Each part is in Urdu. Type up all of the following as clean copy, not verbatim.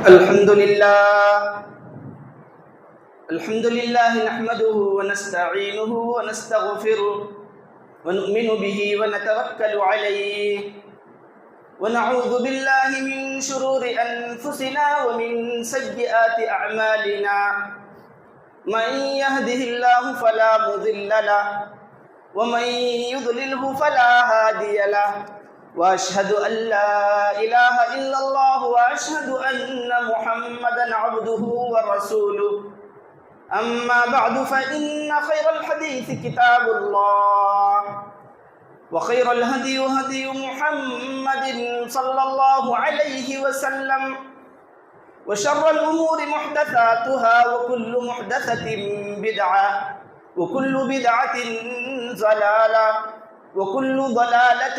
الحمد لله نحمده ونستعينه ونستغفره ونؤمن به ونتوكل عليه ونعوذ بالله من شرور أنفسنا ومن سيئات أعمالنا من يهده الله فلا مضل له ومن يضلله فلا هادي له وأشهد أن لا إله إلا الله وأشهد أن محمدا عبده ورسوله أما بعد فإن خير الحديث كتاب الله وخير الهدي هدي محمد صلى الله عليه وسلم وشر الأمور محدثاتها وكل محدثة بدعة وكل بدعة ضلالة وكل ضلالة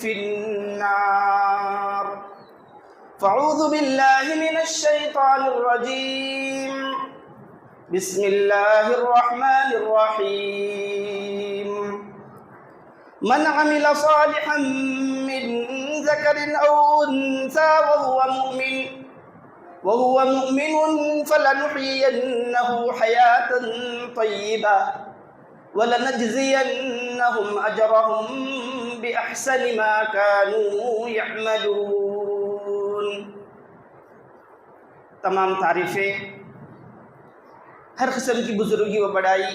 في النار فأعوذ بالله من الشيطان الرجيم بسم الله الرحمن الرحيم من عمل صالحا من ذكر أو أنثى وهو مؤمن فلنحيينه حياة طيبة وَلَنَجْزِيَنَّهُمْ أَجْرَهُمْ بِأَحْسَنِ مَا كَانُوا يَعْمَلُونَ۔ تمام تعریفیں، ہر قسم کی بزرگی و بڑائی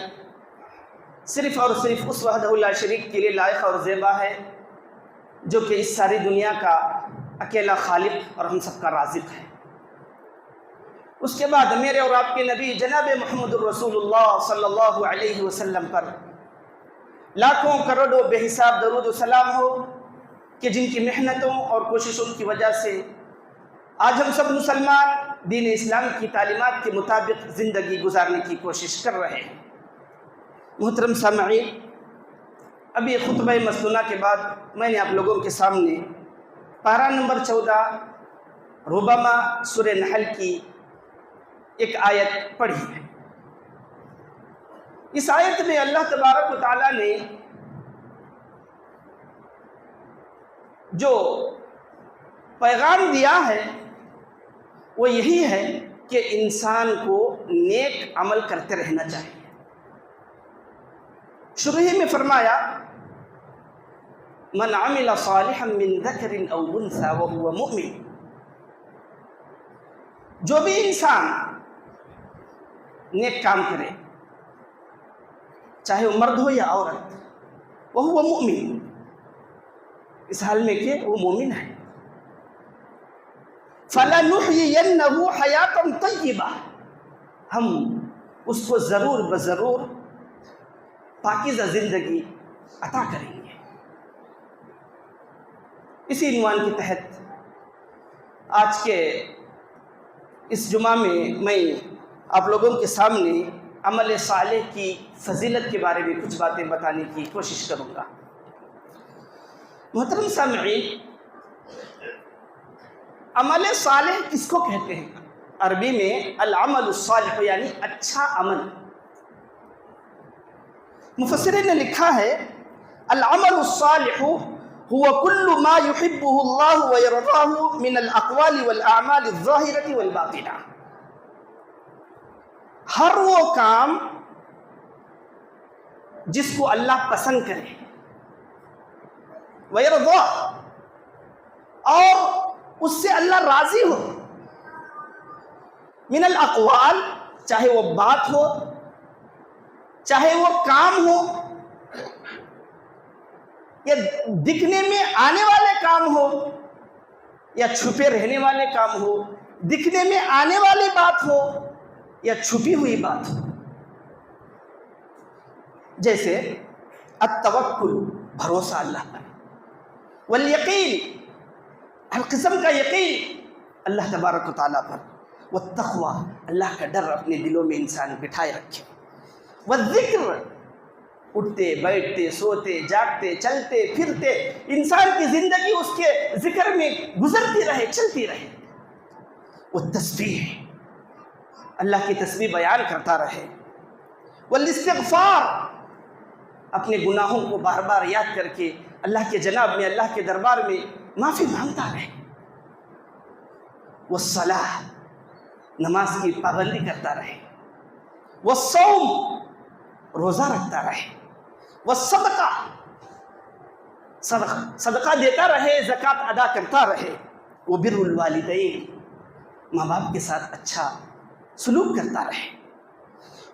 صرف اور صرف اس وحدہ لا شریک کے لیے لائق اور زیبا ہے جو کہ اس ساری دنیا کا اکیلا خالق اور ہم سب کا رازق ہے۔ اس کے بعد میرے اور آپ کے نبی جناب محمد الرسول اللہ صلی اللہ علیہ وسلم پر لاکھوں کروڑوں بے حساب درود و سلام ہو کہ جن کی محنتوں اور کوششوں کی وجہ سے آج ہم سب مسلمان دین اسلام کی تعلیمات کے مطابق زندگی گزارنے کی کوشش کر رہے ہیں۔ محترم سامعین، ابھی خطبہ مسنونہ کے بعد میں نے آپ لوگوں کے سامنے پارہ نمبر 14 ربما سورہ نحل کی ایک آیت پڑھی ہے۔ اس آیت میں اللہ تبارک و تعالیٰ نے جو پیغام دیا ہے وہ یہی ہے کہ انسان کو نیک عمل کرتے رہنا چاہیے۔ شروع ہی میں فرمایا من عمل صالحا من ذکر او انثى وهو مؤمن، جو بھی انسان نیک کام کرے چاہے وہ مرد ہو یا عورت، وہ مومن، اس حال میں کہ وہ مومن ہے، فَلَنُحْيِيَنَّهُ حَيَاةً طَيِّبَةً، ہم اس کو ضرور بضرور پاکیزہ زندگی عطا کریں گے۔ اسی عنوان کے تحت آج کے اس جمعہ میں آپ لوگوں کے سامنے عمل صالح کی فضیلت کے بارے میں کچھ باتیں بتانے کی کوشش کروں گا۔ محترم سامعین، عمل صالح کس کو کہتے ہیں؟ عربی میں العمل الصالح یعنی اچھا عمل۔ مفسرین نے لکھا ہے العمل الصالح هو كل ما يحبه الله ويرضاه من الاقوال والاعمال الظاهرة والباطنة، ہر وہ کام جس کو اللہ پسند کرے، وَيَرْضَاهُ، اور اس سے اللہ راضی ہو، من الاقوال، چاہے وہ بات ہو، چاہے وہ کام ہو، یا دکھنے میں آنے والے کام ہو یا چھپے رہنے والے کام ہو، دکھنے میں آنے والی بات ہو یا چھپی ہوئی بات ہو، جیسے التوکل، بھروسہ اللہ پر، والیقین، ہر قسم کا یقین اللہ تبارک و تعالیٰ پر، والتقوی، اللہ کا ڈر اپنے دلوں میں انسان بٹھائے رکھے، والذکر، اٹھتے بیٹھتے سوتے جاگتے چلتے پھرتے انسان کی زندگی اس کے ذکر میں گزرتی رہے، چلتی رہے، والتسبیح، اللہ کی تسبیح بیان کرتا رہے، والاستغفار، اپنے گناہوں کو بار بار یاد کر کے اللہ کے جناب میں، اللہ کے دربار میں معافی مانگتا رہے، والصلاح، نماز کی پابندی کرتا رہے، والصوم، روزہ رکھتا رہے، والصدقہ، صدقہ دیتا رہے، زکوٰۃ ادا کرتا رہے، وبر الوالدین، ماں باپ کے ساتھ اچھا سلوک کرتا رہے،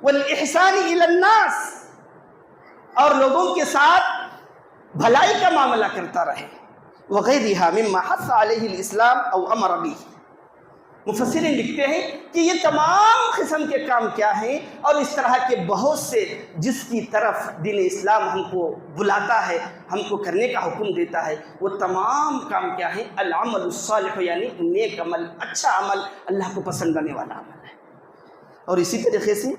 والاحسان الی الناس، اور لوگوں کے ساتھ بھلائی کا معاملہ کرتا رہے، وغیرہ مما حث علیہ الاسلام او امر به۔ مفسرین لکھتے ہیں کہ یہ تمام قسم کے کام کیا ہیں، اور اس طرح کے بہت سے جس کی طرف دین اسلام ہم کو بلاتا ہے، ہم کو کرنے کا حکم دیتا ہے، وہ تمام کام کیا ہیں؟ العمل الصالح، یعنی نیک عمل، اچھا عمل، اللہ کو پسند آنے والا عمل ہے۔ اور اسی طریقے سے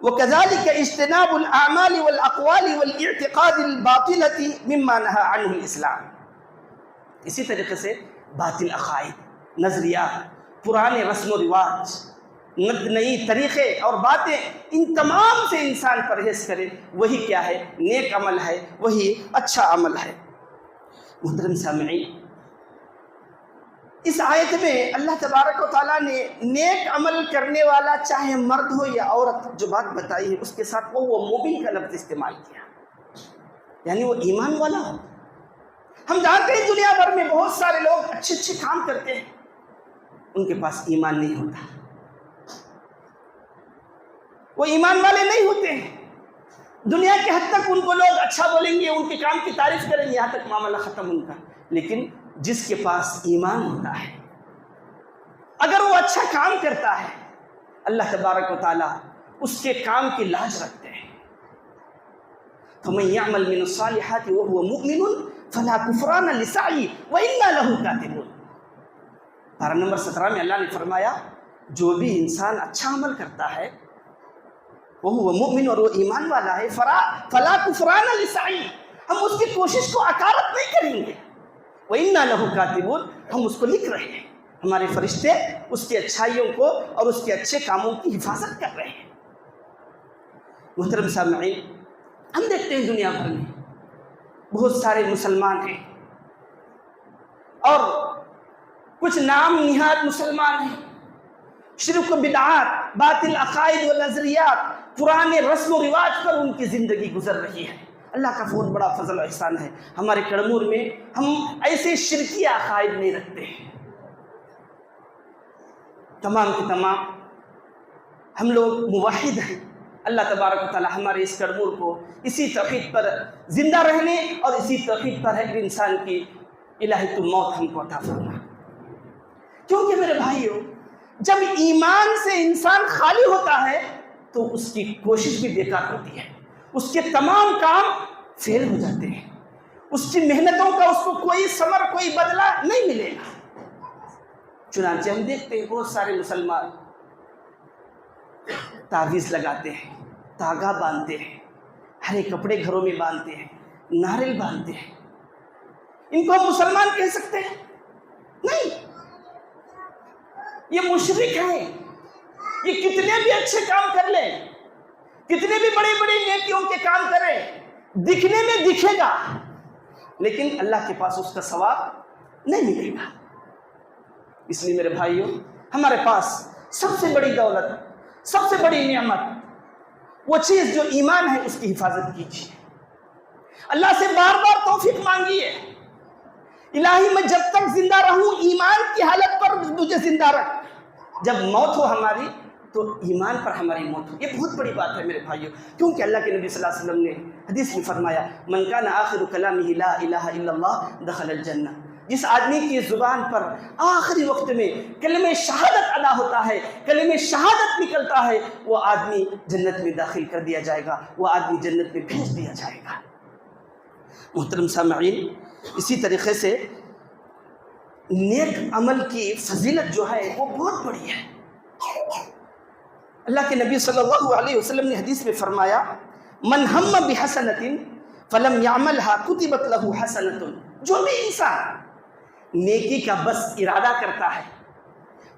وَكَذَلِكَ اجتناب الاعمال والاقوال والاعتقاد الباطلة مما نهى عنه الاسلام، اسی طریقے سے باطل عقائد، نظریات، پرانے رسم و رواج، نئی طریقے اور باتیں، ان تمام سے انسان پرہیز کرے، وہی کیا ہے؟ نیک عمل ہے، وہی اچھا عمل ہے۔ محترم سامعین، اس آیت میں اللہ تبارک و تعالیٰ نے نیک عمل کرنے والا چاہے مرد ہو یا عورت جو بات بتائی ہے، اس کے ساتھ وہ مومن کا لفظ استعمال کیا، یعنی وہ ایمان والا ہو۔ ہم جانتے ہیں دنیا بھر میں بہت سارے لوگ اچھے اچھے کام کرتے ہیں، ان کے پاس ایمان نہیں ہوتا، وہ ایمان والے نہیں ہوتے ہیں۔ دنیا کے حد تک ان کو لوگ اچھا بولیں گے، ان کے کام کی تعریف کریں گے، یہاں تک معاملہ ختم ان کا۔ لیکن جس کے پاس ایمان ہوتا ہے، اگر وہ اچھا کام کرتا ہے، اللہ تبارک و تعالیٰ اس کے کام کی لاج رکھتے ہیں۔ فَمَن يَعْمَلْ مِنَ الصَّالِحَاتِ وَهُوَ مُؤْمِنٌ فَلَا كُفْرَانَ لِسَعْيِهِ وَإِنَّا لَهُ كَاتِبُونَ۔ پارہ نمبر 17 میں اللہ نے فرمایا، جو بھی انسان اچھا عمل کرتا ہے، وَهُوَ مُؤْمِنٌ، اور وہ ایمان والا ہے، فَلَا كُفْرَانَ لِسَعْيِهِ، ہم اس کی کوشش کو عکارت نہیں کریں گے، وَإِنَّا لَهُ كَاتِبُونَ، ہم اس کو لکھ رہے ہیں، ہمارے فرشتے اس کی اچھائیوں کو اور اس کے اچھے کاموں کی حفاظت کر رہے ہیں۔ محترم سامعین، ہم دیکھتے ہیں دنیا بھر میں بہت سارے مسلمان ہیں، اور کچھ نام نہاد مسلمان ہیں، شرک و بدعات، باطل عقائد و نظریات، پرانے رسم و رواج پر ان کی زندگی گزر رہی ہے۔ اللہ کا بہت بڑا فضل و احسان ہے، ہمارے کڑمور میں ہم ایسے شرکی عقائد نہیں رکھتے ہیں، تمام کے تمام ہم لوگ موحد ہیں۔ اللہ تبارک و تعالی ہمارے اس کڑمور کو اسی توحید پر زندہ رہنے اور اسی توحید پر ہر انسان کی الہی تو موت ہم کو عطا فرما۔ کیونکہ میرے بھائیو، جب ایمان سے انسان خالی ہوتا ہے تو اس کی کوشش بھی بیکار ہوتی ہے، اس کے تمام کام فیل ہو جاتے ہیں، اس کی محنتوں کا اس کو کوئی ثمر، کوئی بدلہ نہیں ملے گا۔ چنانچہ ہم دیکھتے ہیں بہت سارے مسلمان تعویذ لگاتے ہیں، تاگا باندھتے ہیں، ہرے کپڑے گھروں میں باندھتے ہیں، ناریل باندھتے ہیں، ان کو ہم مسلمان کہہ سکتے ہیں؟ نہیں، یہ مشرک ہیں۔ یہ کتنے بھی اچھے کام کر لیں، کتنے بھی بڑے بڑے نیکیوں کے کام کریں، دکھنے میں دکھے گا، لیکن اللہ کے پاس اس کا ثواب نہیں ملے گا۔ اس لیے میرے بھائیوں، ہمارے پاس سب سے بڑی دولت، سب سے بڑی نعمت وہ چیز جو ایمان ہے، اس کی حفاظت کیجیے، اللہ سے بار بار توفیق مانگیے، الہی میں جب تک زندہ رہوں ایمان کی حالت پر مجھے زندہ رکھ، جب موت ہو ہماری تو ایمان پر ہماری موت ہو۔ یہ بہت بڑی بات ہے میرے بھائیوں، کیونکہ اللہ کے نبی صلی اللہ علیہ وسلم نے حدیث میں فرمایا، من کان آخر کلامہ لا الہ الا اللہ دخل الجنہ، جس آدمی کی زبان پر آخری وقت میں کلمہ شہادت ادا ہوتا ہے، کلمہ شہادت نکلتا ہے، وہ آدمی جنت میں داخل کر دیا جائے گا، وہ آدمی جنت میں بھیج دیا جائے گا۔ محترم سامعین، اسی طریقے سے نیک عمل کی فضیلت جو ہے وہ بہت بڑی ہے۔ اللہ کے نبی صلی اللہ علیہ وسلم نے حدیث میں فرمایا، من ہم بحسنۃ فلم یعملها کتبت له حسنۃ، جو بھی انسان نیکی کا بس ارادہ کرتا ہے،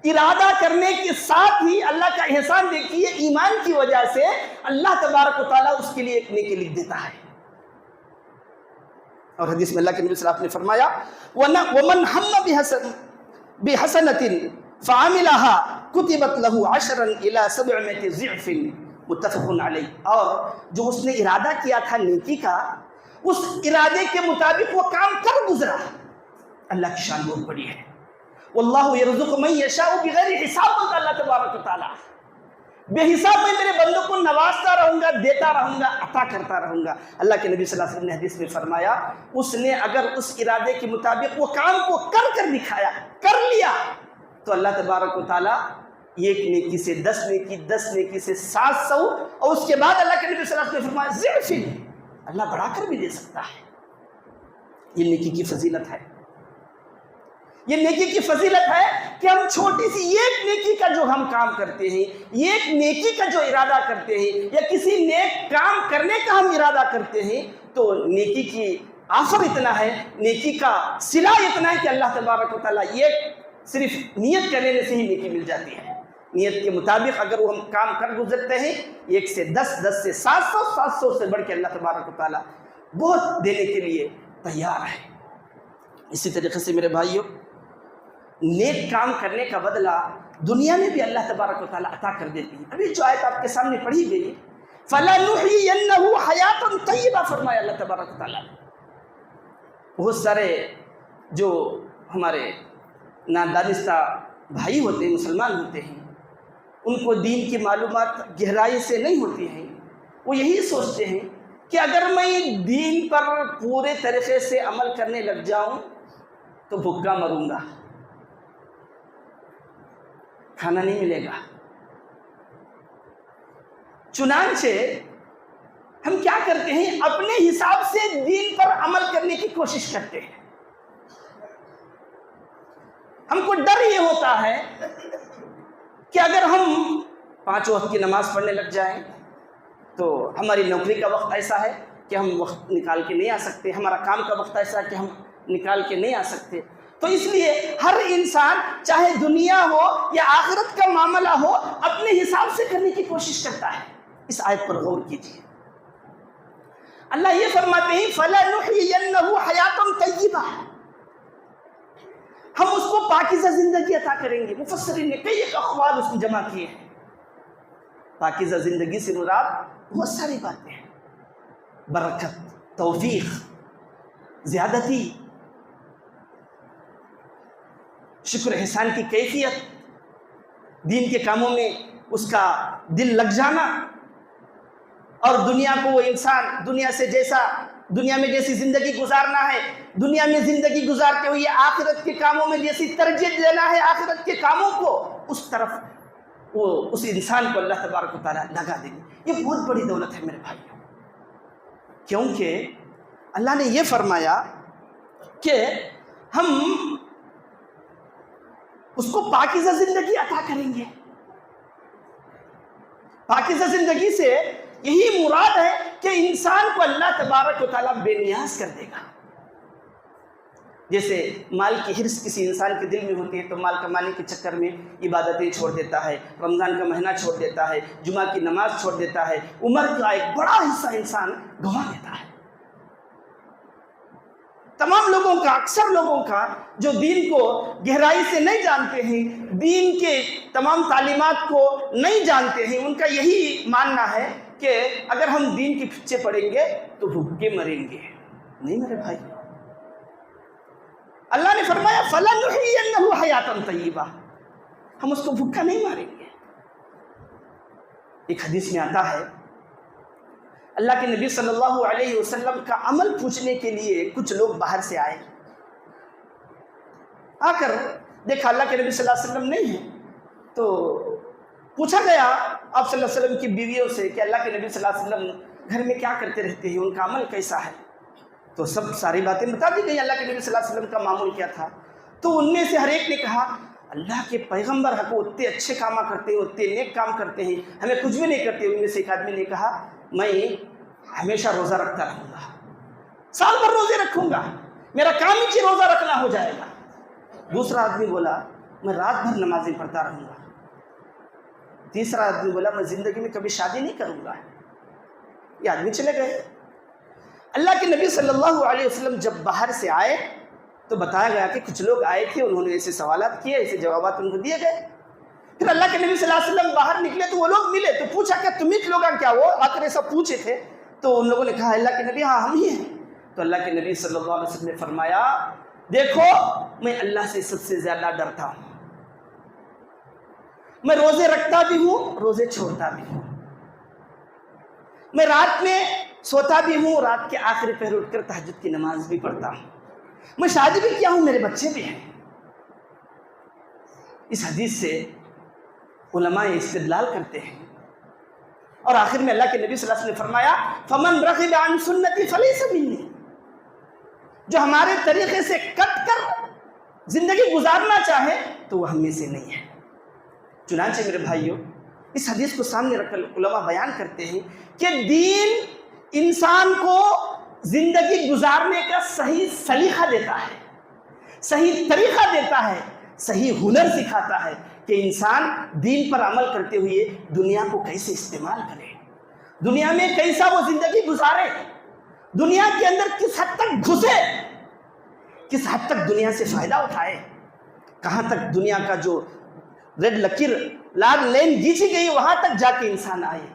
ارادہ کرنے کے ساتھ ہی اللہ کا احسان دیکھیے، ایمان کی وجہ سے اللہ تبارک و تعالیٰ اس کے لیے ایک نیکی لکھ دیتا ہے۔ اور حدیث میں اللہ کے نبی صلی اللہ علیہ وسلم نے فرمایا، وَمَنْ هَمَّ بِحَسَنَةٍ فعملها كتبت له 10 إلى 700 ضعف متفق علیہ. اور جو اس نے ارادہ کیا تھا نیکی کا، اس ارادے کے مطابق وہ کام کر گزرا. اللہ کی شان بہت بڑی ہے. واللہ یرزق من یشاء بغیر حساب. اللہ تبارک و تعالیٰ بے حساب میں میرے بندوں کو نوازتا رہوں گا، دیتا رہوں گا، عطا کرتا رہوں گا. اللہ کے نبی صلی اللہ علیہ وسلم نے حدیث میں فرمایا، اس نے اگر اس ارادے کے مطابق وہ کام کو کر دکھایا، کر لیا، تو اللہ تبارک و تعالیٰ ایک نیکی سے 10 نیکی، 10 نیکی سے 700، اور اس کے بعد اللہ کے نبی صلی اللہ علیہ وسلم نے فرمایا ضعف، اللہ بڑھا کر بھی دے سکتا ہے. یہ نیکی کی فضیلت ہے. یہ نیکی کی فضیلت ہے کہ ہم چھوٹی سی ایک نیکی کا جو ہم کام کرتے ہیں، ایک نیکی کا جو ارادہ کرتے ہیں، یا کسی نیک کام کرنے کا ہم ارادہ کرتے ہیں، تو نیکی کی آفر اتنا ہے، نیکی کا صلہ اتنا ہے کہ اللہ تبارک و تعالیٰ یہ صرف نیت کرنے سے ہی نیکی مل جاتی ہے. نیت کے مطابق اگر وہ ہم کام کر گزرتے ہیں، 1 سے 10، 10 سے 700، 700 سے بڑھ کے اللہ تبارک و تعالیٰ بہت دینے کے لیے تیار ہے. اسی طریقے سے میرے بھائیوں، نیک کام کرنے کا بدلہ دنیا میں بھی اللہ تبارک و تعالیٰ عطا کر دیتی ہے. ابھی جو آیت آپ کے سامنے پڑھی گئی، فَلَنُحْيِيَنَّهُ حَيَاةً طَيِّبَةً فرمایا اللہ تبارک و تعالیٰ. بہت سارے جو ہمارے نادانستہ بھائی ہوتے ہیں، مسلمان ہوتے ہیں، ان کو دین کی معلومات گہرائی سے نہیں ہوتی ہیں. وہ یہی سوچتے ہیں کہ اگر میں دین پر پورے طریقے سے عمل کرنے لگ جاؤں تو بھوکا مروں گا، کھانا نہیں ملے گا. چنانچہ ہم کیا کرتے ہیں، اپنے حساب سے دین پر عمل کرنے کی کوشش کرتے ہیں. ہم کو ڈر یہ ہوتا ہے کہ اگر ہم 5 وقت کی نماز پڑھنے لگ جائیں تو ہماری نوکری کا وقت ایسا ہے کہ ہم وقت نکال کے نہیں آ سکتے، ہمارا کام کا وقت ایسا ہے کہ ہم نکال کے نہیں آ سکتے. تو اس لیے ہر انسان چاہے دنیا ہو یا آخرت کا معاملہ ہو، اپنے حساب سے کرنے کی کوشش کرتا ہے. اس آیت پر غور کیجیے. اللہ یہ فرماتے ہیں فَلَنُحْيِيَنَّهُ حَيَاةً طَيِّبَةً، ہم اس کو پاکیزہ زندگی عطا کریں گے. مفسرین نے کئی ایک اقوال اس میں جمع کیے ہیں. پاکیزہ زندگی سے مراد بہت ساری باتیں ہیں: برکت، توفیق، زیادتی، شکر احسان کی کیفیت، دین کے کاموں میں اس کا دل لگ جانا، اور دنیا کو وہ انسان دنیا میں جیسی زندگی گزارنا ہے، دنیا میں زندگی گزارتے ہوئے آخرت کے کاموں میں جیسی ترجیح دینا ہے آخرت کے کاموں کو، اس طرف وہ اس انسان کو اللہ تبارک و تعالیٰ لگا دیں گے. یہ بہت بڑی دولت ہے میرے بھائیوں، کیونکہ اللہ نے یہ فرمایا کہ ہم اس کو پاکیزہ زندگی عطا کریں گے. پاکیزہ زندگی سے یہی مراد ہے کہ انسان کو اللہ تبارک و تعالیٰ بے نیاز کر دے گا. جیسے مال کی حرص کسی انسان کے دل میں ہوتی ہے تو مال کمانے کے چکر میں عبادتیں چھوڑ دیتا ہے، رمضان کا مہینہ چھوڑ دیتا ہے، جمعہ کی نماز چھوڑ دیتا ہے، عمر کا ایک بڑا حصہ انسان گنوا دیتا ہے. تمام لوگوں کا، اکثر لوگوں کا جو دین کو گہرائی سے نہیں جانتے ہیں، دین کے تمام تعلیمات کو نہیں جانتے ہیں، ان کا یہی ماننا ہے کہ اگر ہم دین کے پیچھے پڑیں گے تو بھوکے مریں گے. نہیں میرے بھائی، اللہ نے فرمایا فَلَنُحْيِيَنَّهُ حَيَاةً طَيِّبَةً، ہم اس کو بھوکا نہیں ماریں گے. ایک حدیث میں آتا ہے اللہ کے نبی صلی اللہ علیہ وسلم کا عمل پوچھنے کے لیے کچھ لوگ باہر سے آئے. آ کر دیکھا اللہ کے نبی صلی اللہ علیہ وسلم نہیں ہیں، تو پوچھا گیا آپ صلی اللہ علیہ وسلم کی بیویوں سے کہ اللہ کے نبی صلی اللہ علیہ وسلم گھر میں کیا کرتے رہتے ہیں، ان کا عمل کیسا ہے. تو ساری باتیں بتا دی گئی اللہ کے نبی صلی اللہ علیہ وسلم کا معمول کیا تھا. تو ان میں سے ہر ایک نے کہا اللہ کے پیغمبر حق اتنے اچھے کام کرتے ہیں، اتنے نیک کام کرتے ہیں، ہمیں کچھ بھی نہیں کرتے. ان میں سے ایک آدمی نے کہا میں ہمیشہ روزہ رکھتا رہوں گا، سال بھر روزے رکھوں گا، میرا کام ہی روزہ رکھنا ہو جائے گا. دوسرا آدمی بولا میں رات بھر نمازیں پڑھتا رہوں گا. تیسرا آدمی بولا میں زندگی میں کبھی شادی نہیں کروں گا. یہ آدمی چلے گئے. اللہ کے نبی صلی اللہ علیہ وسلم جب باہر سے آئے تو بتایا گیا کہ کچھ لوگ آئے تھے، انہوں نے ایسے سوالات کیے، ایسے جوابات ان کو دیے گئے۔ پھر اللہ کے نبی صلی اللہ علیہ وسلم باہر نکلے تو وہ لوگ ملے، تو پوچھا کہ تم ہی لوگ کیا وہ آ کر ایسا پوچھے تھے؟ تو ان لوگوں نے کہا اللہ کے نبی ہاں ہم ہی ہیں۔ تو اللہ کے نبی صلی اللہ علیہ وسلم نے فرمایا دیکھو میں اللہ سے سب سے زیادہ ڈرتا ہوں، میں روزے رکھتا بھی ہوں، روزے چھوڑتا بھی ہوں، میں رات میں سوتا بھی ہوں، رات کے آخری پہر اٹھ کر تہجد کی نماز بھی پڑھتا ہوں، میں شادی بھی کیا ہوں، میرے بچے بھی ہیں۔ اس حدیث سے علماء استدلال کرتے ہیں، اور آخر میں اللہ کے نبی صلی اللہ علیہ وسلم نے فرمایا فمن رغب عن سنتی فلیس منی، جو ہمارے طریقے سے کٹ کر زندگی گزارنا چاہے تو وہ ہم میں سے نہیں ہے۔ چنانچہ میرے بھائیوں اس حدیث کو سامنے رکھ کر علماء بیان کرتے ہیں کہ دین انسان کو زندگی گزارنے کا صحیح سلیقہ دیتا ہے، صحیح طریقہ دیتا ہے، صحیح ہنر سکھاتا ہے کہ انسان دین پر عمل کرتے ہوئے دنیا کو کیسے استعمال کرے، دنیا میں کیسا وہ زندگی گزارے، دنیا کے اندر کس حد تک گھسے، کس حد تک دنیا سے فائدہ اٹھائے، کہاں تک دنیا کا جو ریڈ لکیر لال لین گھینچی گئی وہاں تک جا کے انسان آئے۔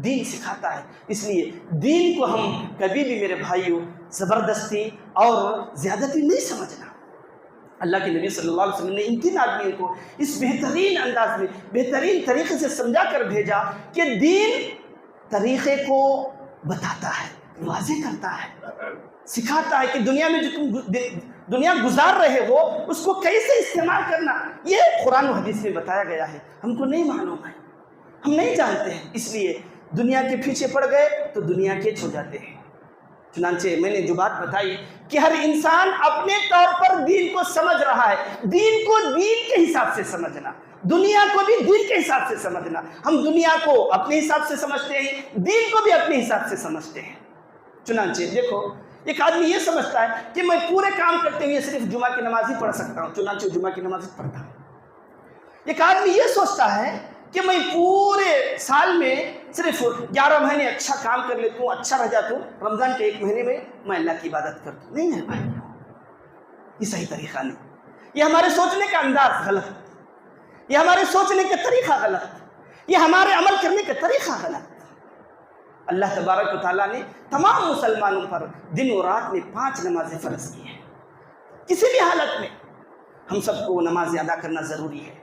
دین سکھاتا ہے، اس لیے دین کو ہم کبھی بھی میرے بھائیوں زبردستی اور زیادتی نہیں سمجھنا۔ اللہ کے نبی صلی اللہ علیہ وسلم نے ان تین آدمیوں کو اس بہترین انداز میں بہترین طریقے سے سمجھا کر بھیجا کہ دین طریقے کو بتاتا ہے، واضح کرتا ہے، سکھاتا ہے کہ دنیا میں جو تم دنیا گزار رہے ہو اس کو کیسے استعمال کرنا، یہ قرآن و حدیث میں بتایا گیا ہے۔ ہم کو نہیں معلوم ہے، ہم نہیں جانتے ہیں، اس لیے دنیا کے پیچھے پڑ گئے تو دنیا کے چھو جاتے ہیں۔ چنانچہ میں نے جو بات بتائی کہ ہر انسان اپنے طور پر دین کو سمجھ رہا ہے، دین کو دین کے حساب سے سمجھنا، دنیا کو بھی دین کے حساب سے سمجھنا۔ ہم دنیا کو اپنے حساب سے سمجھتے ہیں، دین کو بھی اپنے حساب سے سمجھتے ہیں۔ چنانچہ دیکھو ایک آدمی یہ سمجھتا ہے کہ میں پورے کام کرتے ہوئے صرف جمعہ کی نماز ہی پڑھ سکتا ہوں، چنانچہ جمعہ کی نماز پڑھتا ہوں۔ ایک آدمی یہ سوچتا ہے کہ میں پورے سال میں صرف 11 مہینے اچھا کام کر لیتا ہوں، اچھا رہ جاتا ہوں، رمضان کے 1 مہینے میں اللہ کی عبادت کرتا ہوں۔ نہیں میرے بھائی، یہ صحیح طریقہ نہیں، یہ ہمارے سوچنے کا انداز غلط، یہ ہمارے سوچنے کا طریقہ غلط، یہ ہمارے عمل کرنے کا طریقہ غلط۔ اللہ تبارک و تعالیٰ نے تمام مسلمانوں پر دن و رات میں 5 نمازیں فرض کی ہیں، کسی بھی حالت میں ہم سب کو نماز ادا کرنا ضروری ہے۔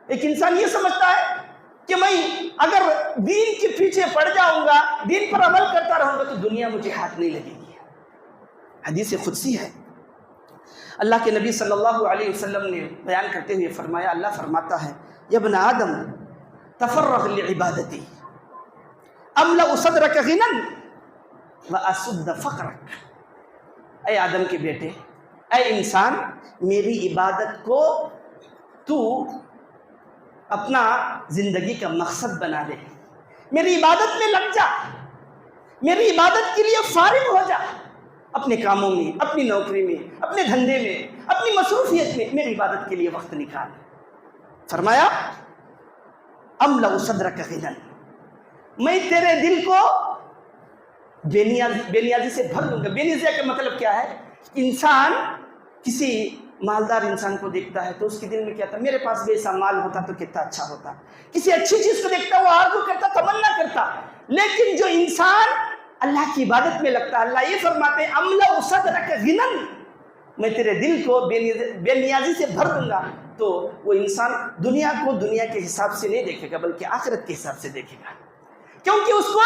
ایک انسان یہ سمجھتا ہے کہ میں اگر دین کے پیچھے پڑ جاؤں گا، دین پر عمل کرتا رہوں گا تو دنیا مجھے ہاتھ نہیں لگے گی۔ حدیث قدسی ہے، اللہ کے نبی صلی اللہ علیہ وسلم نے بیان کرتے ہوئے فرمایا، اللہ فرماتا ہے یا ابن آدم تفرغ لعبادتی املأ صدرک غنا واسد فقرک۔ اے آدم کے بیٹے، اے انسان، میری عبادت کو تو اپنا زندگی کا مقصد بنا لے، میری عبادت میں لگ جا، میری عبادت کے لیے فارغ ہو جا، اپنے کاموں میں، اپنی نوکری میں، اپنے دھندے میں، اپنی مصروفیت میں میری عبادت کے لیے وقت نکال۔ فرمایا املأ صدرک غنا، میں تیرے دل کو بے نیازی سے بھر دوں گا۔ بے نیازی کا مطلب کیا ہے؟ انسان کسی مالدار انسان کو دیکھتا ہے تو اس کے دل میں کیا تھا، میرے پاس بھی ایسا مال ہوتا تو کتنا اچھا ہوتا۔ کسی اچھی چیز کو دیکھتا وہ آرزو کرتا، تمنا کرتا۔ لیکن جو انسان اللہ کی عبادت میں لگتا ہے، اللہ یہ فرماتے ہیں املأ صدرک غنا، میں تیرے دل کو بے نیازی سے بھر دوں گا۔ تو وہ انسان دنیا کو دنیا کے حساب سے نہیں دیکھے گا بلکہ آخرت کے حساب سے دیکھے گا، کیونکہ اس کو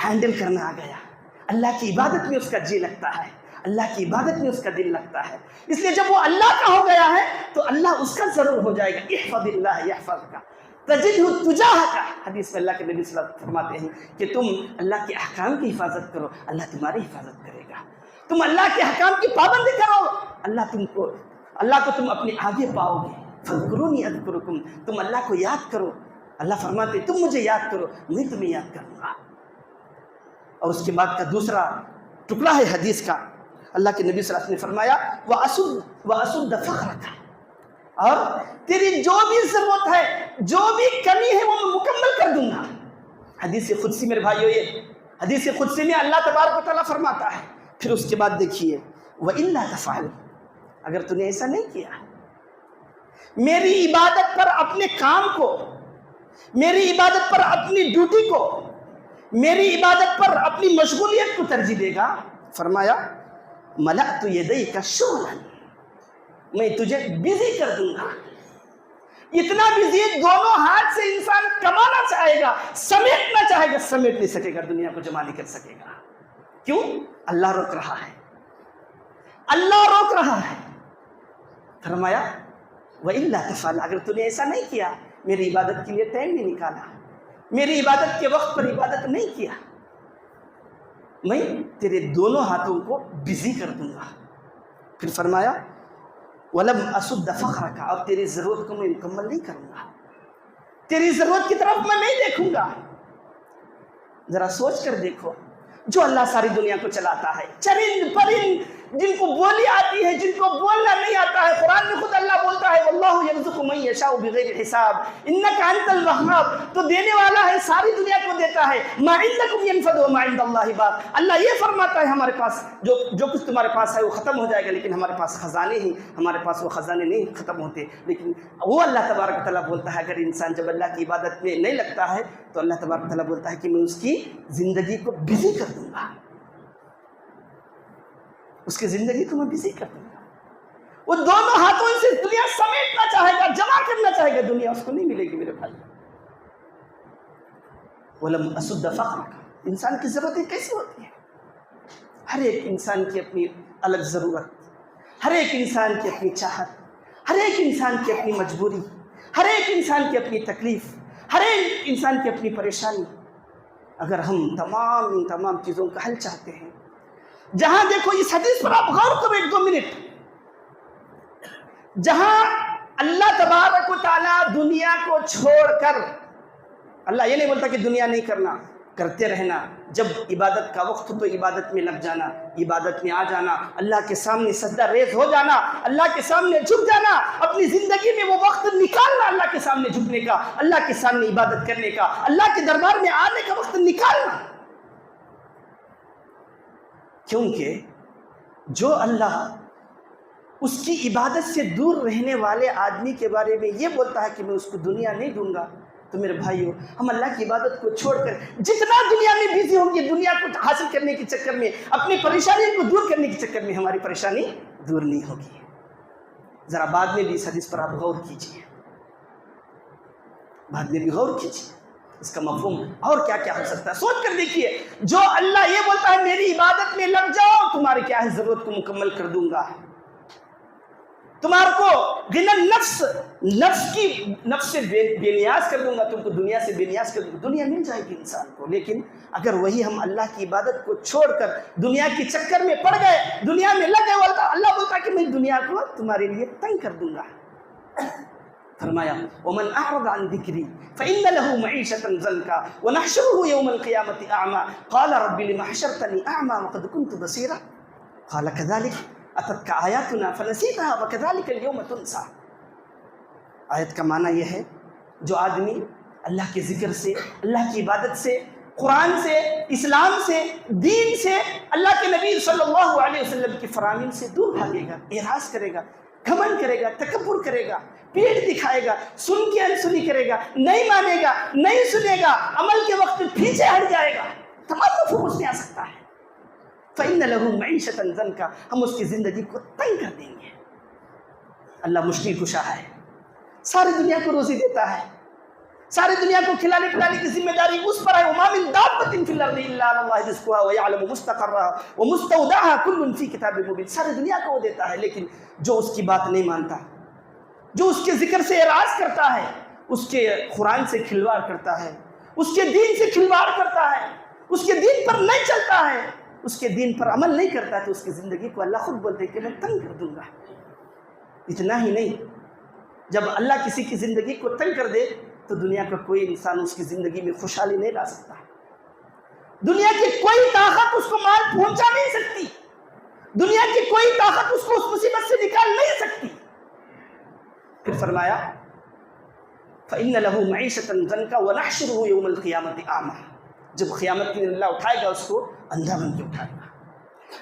ہینڈل کرنا آ گیا۔ اللہ کی عبادت میں اس کا جی لگتا ہے، اللہ کی عبادت میں اس کا دل لگتا ہے، اس لیے جب وہ اللہ کا ہو گیا ہے تو اللہ اس کا ضرور ہو جائے گا۔ احفظ اللہ یحفظک تجدہ تجاہک، حدیث میں اللہ کے نبی صلی اللہ علیہ وسلم فرماتے ہیں کہ تم اللہ کے احکام کی حفاظت کرو، اللہ تمہاری حفاظت کرے گا۔ تم اللہ کے احکام کی پابندی کرو، اللہ کو تم اپنے آگے پاؤ گے۔ فاذکرونی اذکرکم، تم اللہ کو یاد کرو، اللہ فرماتے تم مجھے یاد کرو، میں تمہیں یاد کروں گا۔ اور اس کے بعد کا دوسرا ٹکڑا ہے حدیث کا، اللہ کے نبی صلی اللہ علیہ وسلم نے فرمایا وَأَسُدَّ فَقْرَكَ، اور تیری جو بھی ضرورت ہے، جو بھی کمی ہے وہ میں مکمل کر دوں گا۔ حدیث قدسی میرے بھائیو، یہ حدیث قدسی میں اللہ تبارک و تعالیٰ فرماتا ہے، پھر اس کے بعد دیکھیے وَإِلَّا تَفْعَلْ، اگر تو نے ایسا نہیں کیا، میری عبادت پر اپنے کام کو، میری عبادت پر اپنی ڈیوٹی کو، میری عبادت پر اپنی مشغولیت کو ترجیح دے گا، فرمایا ملأت یدیک شغلا، میں تجھے بزی کر دوں گا۔ اتنا بزی دونوں ہاتھ سے انسان کمانا چاہے گا، سمیٹنا چاہے گا، سمیٹ نہیں سکے گا، دنیا کو جمع نہیں کر سکے گا۔ کیوں؟ اللہ روک رہا ہے، اللہ روک رہا ہے۔ فرمایا وَإِلَّا تَفْعَلْ، اگر تو نے ایسا نہیں کیا، میری عبادت کے لیے ٹائم نہیں نکالا، میری عبادت کے وقت پر عبادت نہیں کیا، میں تیرے دونوں ہاتھوں کو بزی کر دوں گا۔ پھر فرمایا وَلَمْ أَسُدَّ فَخْرَكَ، اور تیری ضرورت کو میں مکمل نہیں کروں گا، تیری ضرورت کی طرف میں نہیں دیکھوں گا۔ ذرا سوچ کر دیکھو، جو اللہ ساری دنیا کو چلاتا ہے، چرند پرند جن کو بولی آتی ہے، جن کو بولنا نہیں آتا ہے، قرآن میں خود اللہ بولتا ہے وَاللَّهُ يَرْزُقُ مَن يَشَاءُ بِغَيْرِ حِسَاب، إِنَّكَ أَنْتَ الْوَهَّابُ، تو دینے والا ہے، ساری دنیا کو دیتا ہے، مَا عِندَكُمْ يَنْفَدُ وَمَا عِندَ اللَّهِ بَاقٍ، اللہ یہ فرماتا ہے ہمارے پاس جو کچھ تمہارے پاس ہے وہ ختم ہو جائے گا، لیکن ہمارے پاس خزانے ہیں، ہمارے پاس وہ خزانے نہیں ختم ہوتے۔ لیکن وہ اللہ تبارک و تعالیٰ بولتا ہے اگر انسان جب اللہ کی عبادت میں نہیں لگتا ہے تو اللہ تبارک و تعالیٰ بولتا ہے کہ میں اس کی زندگی کو بزی کر دوں گا، اس کی زندگی کو میں بزی کر دوں گا۔ وہ دونوں ہاتھوں سے دنیا سمیٹنا چاہے گا، جمع کرنا چاہے گا، دنیا اس کو نہیں ملے گی میرے بھائی۔ وَلَمْ أَسُدَّ فَخْرَكَ، انسان کی ضرورتیں کیسی ہوتی ہیں؟ ہر ایک انسان کی اپنی الگ ضرورت، ہر ایک انسان کی اپنی چاہت، ہر ایک انسان کی اپنی مجبوری، ہر ایک انسان کی اپنی تکلیف، ہر ایک انسان کی اپنی پریشانی۔ اگر ہم تمام چیزوں کا حل چاہتے ہیں، جہاں دیکھو اس حدیث پر آپ غور کرو 1-2 منٹ، جہاں اللہ تبارک و تعالیٰ دنیا کو چھوڑ کر، اللہ یہ نہیں بولتا کہ دنیا نہیں کرنا، کرتے رہنا، جب عبادت کا وقت ہو تو عبادت میں لگ جانا، عبادت میں آ جانا، اللہ کے سامنے سجدہ ریز ہو جانا، اللہ کے سامنے جھک جانا، اپنی زندگی میں وہ وقت نکالنا اللہ کے سامنے جھکنے کا، اللہ کے سامنے عبادت کرنے کا، اللہ کے دربار میں آنے کا وقت نکالنا۔ کیونکہ جو اللہ اس کی عبادت سے دور رہنے والے آدمی کے بارے میں یہ بولتا ہے کہ میں اس کو دنیا نہیں دوں گا، تو میرے بھائیو ہم اللہ کی عبادت کو چھوڑ کر جتنا دنیا میں بزی ہوں گے، دنیا کو حاصل کرنے کے چکر میں، اپنی پریشانی کو دور کرنے کے چکر میں، ہماری پریشانی دور نہیں ہوگی۔ ذرا بعد میں بھی اس حدیث پر آپ غور کیجئے، بعد میں بھی غور کیجئے، اس کا مفہوم اور کیا کیا ہو سکتا ہے، سوچ کر دیکھیے۔ جو اللہ یہ بولتا ہے میری عبادت میں لگ جاؤ، تمہاری کیا ہے ضرورت کو مکمل کر دوں گا، تمہارے کو غنی نفس سے بے نیاز کر دوں گا، تم کو دنیا سے بے نیاز کر دوں گا، دنیا مل جائے گی انسان کو۔ لیکن اگر وہی ہم اللہ کی عبادت کو چھوڑ کر دنیا کے چکر میں پڑ گئے، دنیا میں لگ گئے، اللہ بولتا ہے کہ میں دنیا کو تمہارے لیے تنگ کر دوں گا۔ فرمایا وَمَنْ أَعْرَضَ عَنْ ذِكْرِي فَإِنَّ لَهُ مَعِيشَةً ضَنْكًا وَنَحْشُرُهُ يَوْمَ الْقِيَامَةِ أَعْمَى قَالَ رَبِّ لِمَ حَشَرْتَنِي أَعْمَى وَقَدْ كُنْتُ بَصِيرًا قَالَ كَذَلِكَ أَتَتْكَ آيَاتُنَا فَنَسِيتَهَا وَكَذَلِكَ الْيَوْمَ تُنْسَى۔ آیت کا معنی یہ ہے جو آدمی اللہ کے ذکر سے، اللہ کی عبادت سے، قرآن سے، اسلام سے، دین سے، اللہ کے نبی صلی اللہ علیہ وسلم کی فرامین سے دور بھاگے گا، اعراض کرے گا، گھمنڈ کرے گا، تکبر کرے گا، پیٹ دکھائے گا، سن کے انسنی کرے گا، نہیں مانے گا، نہیں سنے گا، عمل کے وقت پیچھے ہٹ جائے گا، تمام مفہوم اس میں آ سکتا ہے۔ فَإِنَّ لَهُ مَعِيشَةً ضَنْكًا، ہم اس کی زندگی کو تنگ کر دیں گے۔ اللہ مشکل کشا ہے، ساری دنیا کو روزی دیتا ہے، ساری دنیا کو کھلانے پلانے کی ذمہ داری اس پر ہے۔ وَمَا مِن دَابَّةٍ فِي الْأَرْضِ إِلَّا عَلَى اللَّهِ رِزْقُهَا وَيَعْلَمُ مُسْتَقَرَّهَا وَمُسْتَوْدَعَهَا كُلٌّ فِي كِتَابٍ مُبِينٍ۔ ساری دنیا کو وہ دیتا ہے، لیکن جو اس کی بات نہیں مانتا، جو اس کے ذکر سے اعراض کرتا ہے، اس کے قرآن سے کھلواڑ کرتا ہے، اس کے دین سے کھلواڑ کرتا ہے، اس کے دین پر نہیں چلتا ہے، اس کے دین پر عمل نہیں کرتا ہے، تو اس کی زندگی کو اللہ خود بولتے ہیں کہ میں تنگ کر دوں گا۔ اتنا ہی نہیں، جب اللہ کسی کی زندگی کو تنگ کر دے تو دنیا کا کوئی انسان اس کی زندگی میں خوشحالی نہیں لا سکتا، دنیا کی کوئی طاقت اس کو مال پہنچا نہیں سکتی، دنیا کی کوئی طاقت اس کو اس مصیبت سے نکال نہیں سکتی۔ پھر فرمایا فَإِنَّ لَهُ مَعِيشَةً ضَنْكًا وَنَحْشُرُهُ يَوْمَ الْقِيَامَةِ أَعْمَى، جب قیامت کے دن اللہ اٹھائے گا اس کو اندھا بن کے اٹھائے گا۔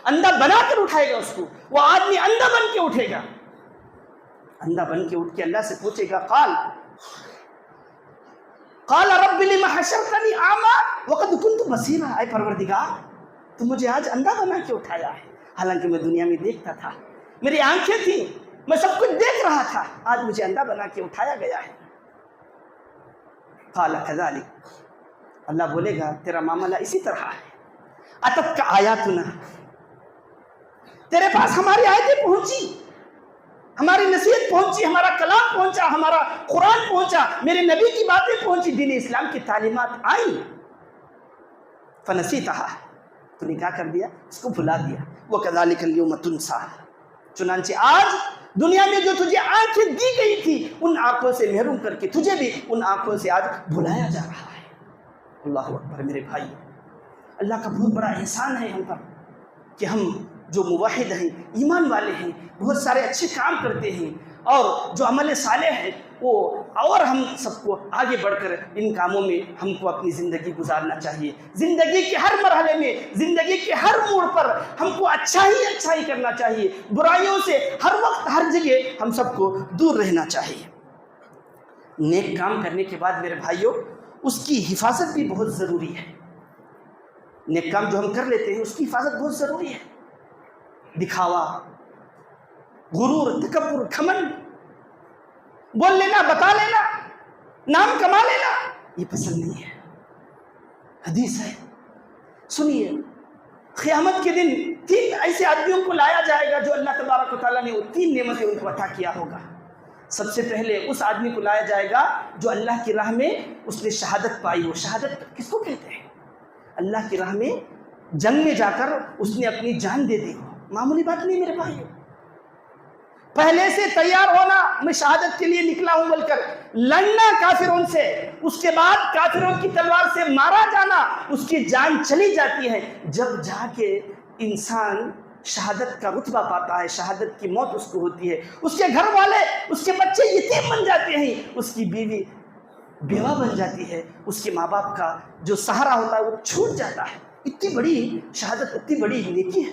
اندھا بنا کر اٹھائے گا اس کو. وہ آدمی اندھا بن کے اٹھے گا, اندھا بن کے اٹھ کے اللہ سے پوچھے گا قال رب لم حشرتنی اعمى وقد كنت بصيرا, اے پروردگار تو مجھے آج اندھا بنا کے اٹھایا ہے, حالانکہ میں دنیا میں دیکھتا تھا, میری آنکھیں تھیں, میں سب کچھ دیکھ رہا تھا, آج مجھے اندھا بنا کے اٹھایا گیا ہے. قال كذلك, اللہ بولے گا تیرا معاملہ اسی طرح ہے. اتتک آیاتنا, تیرے پاس ہماری آیتیں پہنچی, ہماری نصیحت پہنچی, ہمارا کلام پہنچا, ہمارا قرآن پہنچا, میرے نبی کی باتیں پہنچی, دین اسلام کی تعلیمات آئیں. فنسیتھا, تو نے کیا کر دیا, اس کو بھلا دیا. وَكَذَلِكَ الْيَوْمَ تُنْسَى, چنانچہ آج دنیا میں جو تجھے آنکھیں دی گئی تھی ان آنکھوں سے محروم کر کے تجھے بھی ان آنکھوں سے آج بھلایا جا رہا ہے. اللہ اکبر. میرے بھائی, اللہ کا بہت بڑا احسان ہے ہم پر کہ ہم جو موحد ہیں, ایمان والے ہیں, بہت سارے اچھے کام کرتے ہیں, اور جو عمل صالح ہے وہ, اور ہم سب کو آگے بڑھ کر ان کاموں میں ہم کو اپنی زندگی گزارنا چاہیے. زندگی کے ہر مرحلے میں, زندگی کے ہر موڑ پر ہم کو اچھا ہی کرنا چاہیے. برائیوں سے ہر وقت ہر جگہ ہم سب کو دور رہنا چاہیے. نیک کام کرنے کے بعد میرے بھائیوں اس کی حفاظت بھی بہت ضروری ہے. نیک کام جو ہم کر لیتے ہیں اس کی حفاظت بہت ضروری ہے. دکھاوا, غرور, تکبر, گھمنڈ, بول لینا, بتا لینا, نام کما لینا, یہ پسند نہیں ہے. حدیث ہے, سنیے, قیامت کے دن 3 ایسے آدمیوں کو لایا جائے گا جو اللہ تبارک و تعالیٰ نے وہ 3 نعمتیں ان کو عطا کیا ہوگا. سب سے پہلے اس آدمی کو لایا جائے گا جو اللہ کی راہ میں اس نے شہادت پائی ہو. شہادت کس کو کہتے ہیں؟ اللہ کی راہ میں جنگ میں جا کر اس نے اپنی جان دے دی ہو. معمولی بات نہیں میرے بھائیو. پہلے سے تیار ہونا, میں شہادت کے لیے نکلا ہوں بول کر لڑنا کافروں سے, اس کے بعد کافروں کی تلوار سے مارا جانا, اس کی جان چلی جاتی ہے. جب جا کے انسان شہادت کا رتبہ پاتا ہے, شہادت کی موت اس کو ہوتی ہے, اس کے گھر والے, اس کے بچے یتیم بن جاتے ہیں, اس کی بیوی بیوہ بن جاتی ہے, اس کے ماں باپ کا جو سہارا ہوتا ہے وہ چھوٹ جاتا ہے. اتنی بڑی شہادت, اتنی بڑی نیکی ہے.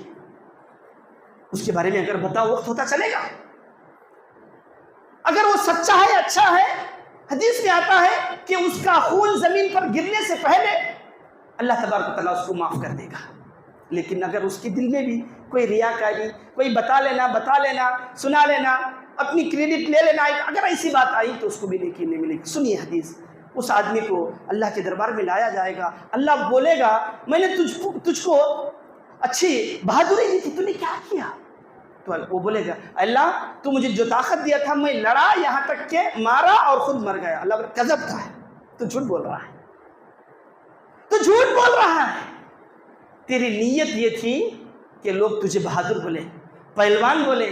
اس کے بارے میں اگر بتاؤ وقت ہوتا چلے گا. اگر وہ سچا ہے, اچھا ہے, حدیث میں آتا ہے کہ اس کا خون زمین پر گرنے سے پہلے اللہ تبارک و تعالیٰ اس کو معاف کر دے گا. لیکن اگر اس کے دل میں بھی کوئی ریاکاری, کوئی بتا لینا, سنا لینا, اپنی کریڈٹ لے لینا, اگر ایسی بات آئی تو اس کو بھی نیکی نہیں ملے گی. سنیے حدیث, اس آدمی کو اللہ کے دربار میں لایا جائے گا. اللہ بولے گا میں نے تجھ کو اچھی بہادری دی تھی, تو نے کیا کیا؟ تو وہ بولے گا اللہ تو مجھے جو طاقت دیا تھا میں لڑا, یہاں تک کہ مارا اور خود مر گیا. اللہ بولے کذب تھا, تو جھوٹ بول رہا ہے, تو جھوٹ بول رہا ہے. تیری نیت یہ تھی کہ لوگ تجھے بہادر بولے, پہلوان بولے,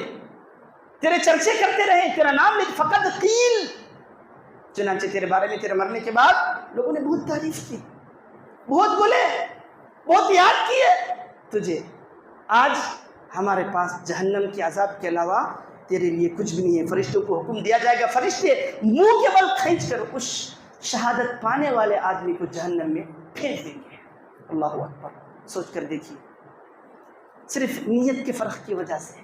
تیرے چرچے کرتے رہے, تیرا نام لے, فقط قیل. چنانچہ تیرے بارے میں تیرے مرنے کے بعد لوگوں نے بہت تعریف کی, بہت بولے, بہت یاد کیے تجھے. آج ہمارے پاس جہنم کے عذاب کے علاوہ تیرے لیے کچھ بھی نہیں ہے. فرشتوں کو حکم دیا جائے گا, فرشتے منہ کے بل کھینچ کر اس شہادت پانے والے آدمی کو جہنم میں پھینک دیں گے. اللہ اکبر. سوچ کر دیکھیے, صرف نیت کے فرق کی وجہ سے,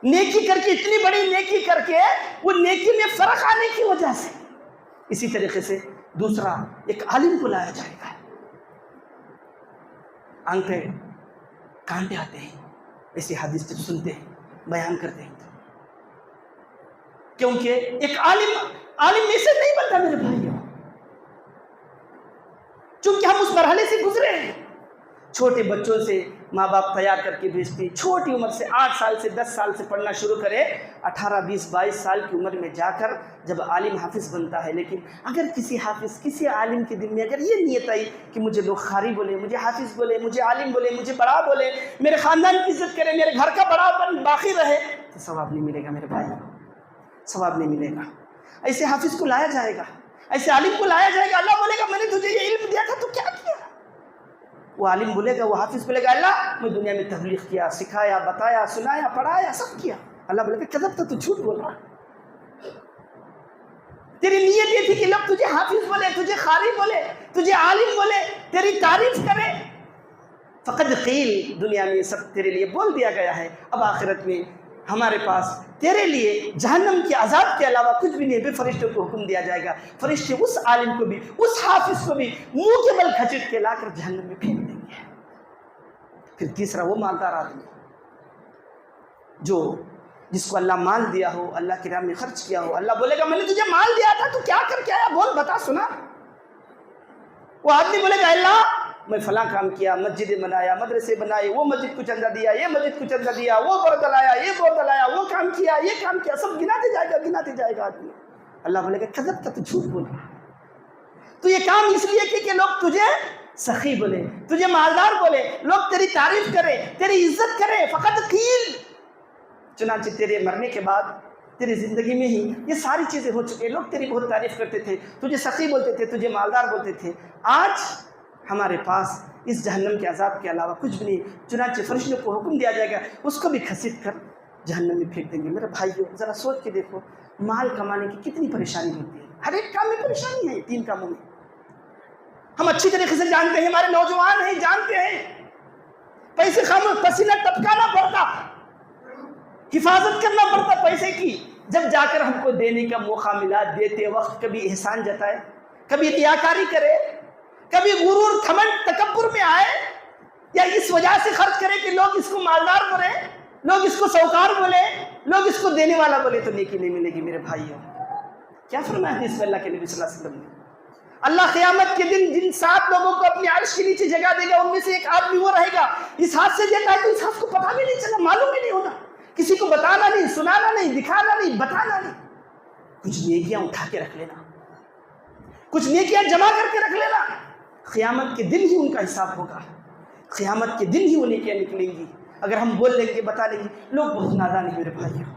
نیکی کر کے, اتنی بڑی نیکی کر کے وہ نیکی میں فرق آنے کی وجہ سے. اسی طریقے سے دوسرا, ایک عالم کو لایا جائے گا, آنکھ پہ کانٹے آتے ہیں ایسی حدیث جب سنتے ہیں, بیان کرتے ہیں, کیونکہ ایک عالم ایسے نہیں بنتا میرے بھائیوں, چونکہ ہم اس مرحلے سے گزرے ہیں. چھوٹے بچوں سے ماں باپ تیار کر کے بھیجتے, چھوٹی عمر سے 8 سال سے 10 سال سے پڑھنا شروع کرے, 18 20 22 سال کی عمر میں جا کر جب عالم حافظ بنتا ہے. لیکن اگر کسی حافظ, کسی عالم کے دل میں اگر یہ نیت آئی کہ مجھے لوگ خاری بولے, مجھے حافظ بولے, مجھے عالم بولے, مجھے بڑا بولے, میرے خاندان کی عزت کرے, میرے گھر کا بڑا بن باقی رہے, تو ثواب نہیں ملے گا میرے بھائی, ثواب نہیں ملے گا. ایسے حافظ کو لایا جائے گا, ایسے عالم کو لایا جائے گا. اللہ بولے گا میں نے تجھے یہ علم دیا تھا, تو کیا کیا؟ وہ عالم بولے گا, وہ حافظ بولے گا اللہ میں دنیا میں تبلیغ کیا, سکھایا, بتایا, سنایا, پڑھایا, سب کیا. اللہ بولے گا کذب تھا, تو جھوٹ بول رہا. تیری نیت یہ تھی کہ لوگ تجھے حافظ بولے, تجھے قاری بولے, تجھے عالم بولے, تیری تعریف کرے, فقد قیل، دنیا میں سب تیرے لیے بول دیا گیا ہے، اب آخرت میں ہمارے پاس تیرے لیے جہنم کے عذاب کے علاوہ کچھ بھی نہیں، پھر فرشتوں کو حکم دیا جائے گا، فرشتے اس عالم کو بھی، اس حافظ کو بھی منہ کے بل کھچٹ کے لا کر جہنم میں پھینک دیں گے۔ پھر تیسرا وہ مالدار آدمی جس کو اللہ مال دیا ہو، اللہ کی راہ میں خرچ کیا ہو، اللہ بولے گا میں نے تجھے مال دیا تھا تو کیا کر کے آیا، بول بتا سنا۔ وہ آدمی بولے گا اللہ میں فلاں کام کیا، مسجد بنایا، مدرسے بنائے، وہ مسجد کو چندہ دیا، یہ مسجد کو چندہ دیا، وہ بور دلایا، یہ بور دلایا، وہ کام کیا، یہ کام کیا، سب گناتے جائے گا آدمی۔ اللہ بولے گا کذب کا، تو جھوٹ بولا، تو یہ کام اس لیے کہ لوگ تجھے سخی بولے، تجھے مالدار بولے، لوگ تیری تعریف کرے، تیری عزت کرے، فقط قیل۔ چنانچہ تیرے مرنے کے بعد تیری زندگی میں ہی یہ ساری چیزیں ہو چکے، لوگ تیری بہت تعریف کرتے تھے، تجھے سخی بولتے تھے، تجھے مالدار بولتے تھے، آج ہمارے پاس اس جہنم کے عذاب کے علاوہ کچھ بھی نہیں، چنانچہ فرشتوں کو حکم دیا جائے گا، اس کو بھی گھسیٹ کر جہنم میں پھینک دیں گے۔ میرے بھائیو ذرا سوچ کے دیکھو، مال کمانے کی کتنی پریشانی ہوتی ہے، ہر ایک کام میں پریشانی ہے، 3 کاموں میں ہم اچھی طریقے سے جانتے ہیں، ہمارے نوجوان ہیں جانتے ہیں، پیسے خاموش پسینہ ٹپکانا پڑتا، حفاظت کرنا پڑتا پیسے کی، جب جا کر ہم کو دینے کا موقع ملا، دیتے وقت کبھی احسان جتائے، کبھی ریاکاری کرے، کبھی غرور گھمنڈ تکبر میں آئے، یا اس وجہ سے خرچ کرے کہ لوگ اس کو مالدار بولے، لوگ اس کو سوکار بولے، لوگ اس کو دینے والا بولے، تو نیکی نہیں ملے گی۔ میرے بھائیوں کیا فرمایا حدیث میں اللہ کے نبی صلی اللہ علیہ وسلم نے؟ اللہ قیامت کے دن جن 7 لوگوں کو اپنی عرش کے نیچے جگہ دے گا، ان میں سے ایک آدمی وہ رہے گا، اس ہاتھ سے دیتا ہے تو اس ہاتھ کو پتہ بھی نہیں چلا، معلوم بھی نہیں ہونا، کسی کو بتانا نہیں، سنانا نہیں، دکھانا نہیں، بتانا نہیں، کچھ نیکیاں اٹھا کے رکھ لینا، کچھ نیکیاں جمع کر کے رکھ لینا، قیامت کے دن ہی ان کا حساب ہوگا، قیامت کے دن ہی وہ نیکیاں نکلیں گی۔ اگر ہم بول لیں گے، بتا لیں گے، لوگ بہت نادان ہیں میرے بھائیوں،